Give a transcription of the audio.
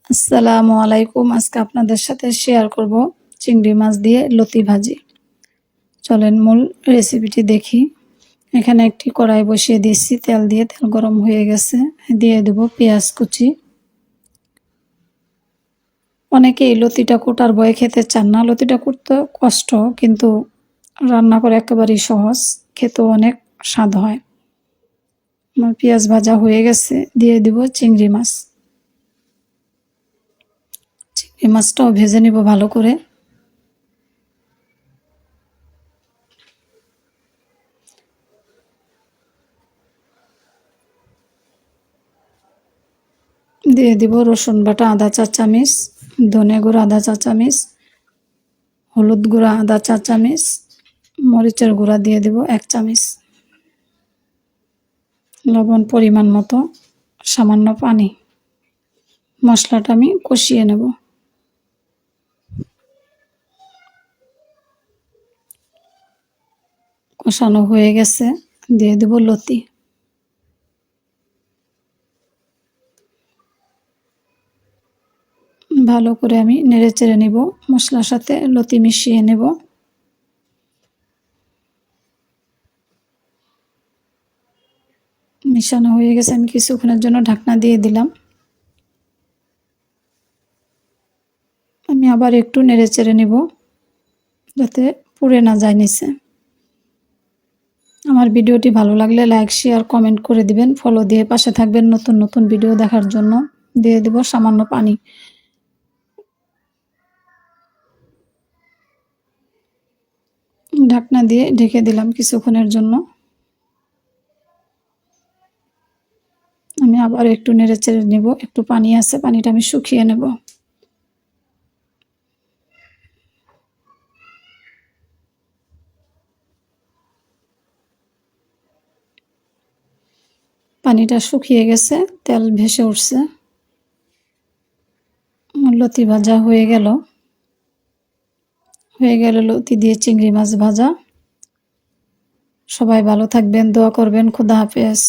আসসালামু আলাইকুম। আজকে আপনাদের সাথে শেয়ার করব চিংড়ি মাছ দিয়ে লতি ভাজি। চলেন মূল রেসিপিটি দেখি। এখানে একটি কড়াই বসিয়ে দিয়েছি, তেল দিয়ে তেল গরম হয়ে গেছে। দিয়ে দেব পেঁয়াজ কুচি। অনেকে এই লতিটা কোটার ভয়ে খেতে চান না। লতিটা করতে কষ্ট, কিন্তু রান্না করে একেবারেই সহজ, খেতেও অনেক স্বাদ হয়। আমার পেঁয়াজ ভাজা হয়ে গেছে, দিয়ে দেব চিংড়ি মাছ। চিংড়ি মাছটাও ভেজে নিব ভালো করে। দিয়ে দিব রসুন বাটা আধা চা চামচ, ধনে গুঁড়া আধা চা চামচ, হলুদ গুঁড়া আধা চা চামচ, মরিচের গুঁড়া দিয়ে দেব 1 চামচ, লবণ পরিমাণ মতো, সামান্য পানি। মশলাটা আমি কষিয়ে নেব। কষানো হয়ে গেছে, দিয়ে দেব লতি। ভালো করে আমি নেড়ে চেড়ে নেব, মশলার সাথে লতি মিশিয়ে নেব। মিশানো হয়ে গেছে, আমি কিছুক্ষণের জন্য ঢাকনা দিয়ে দিলাম। আমি আবার একটু নেড়ে চেড়ে নেব যাতে পুড়ে না যায় নিচে। আমার ভিডিওটি ভালো লাগলে লাইক শেয়ার কমেন্ট করে দিবেন, ফলো দিয়ে পাশে থাকবেন নতুন নতুন ভিডিও দেখার জন্য। দিয়ে দেব সামান্য পানি। ঢাকনা দিয়ে ঢেকে দিলাম কিছুক্ষণের জন্য। আমি আবার একটু নেড়ে চেড়ে নেব, একটু পানি আছে, পানিটা আমি শুকিয়ে নেব। পানিটা শুকিয়ে গেছে, তেল ভেসে উঠছে। লতি ভাজা হয়ে গেল লতি দিয়ে চিংড়ি মাছ ভাজা। সবাই ভালো থাকবেন, দোয়া করবেন। খোদা হাফেজ।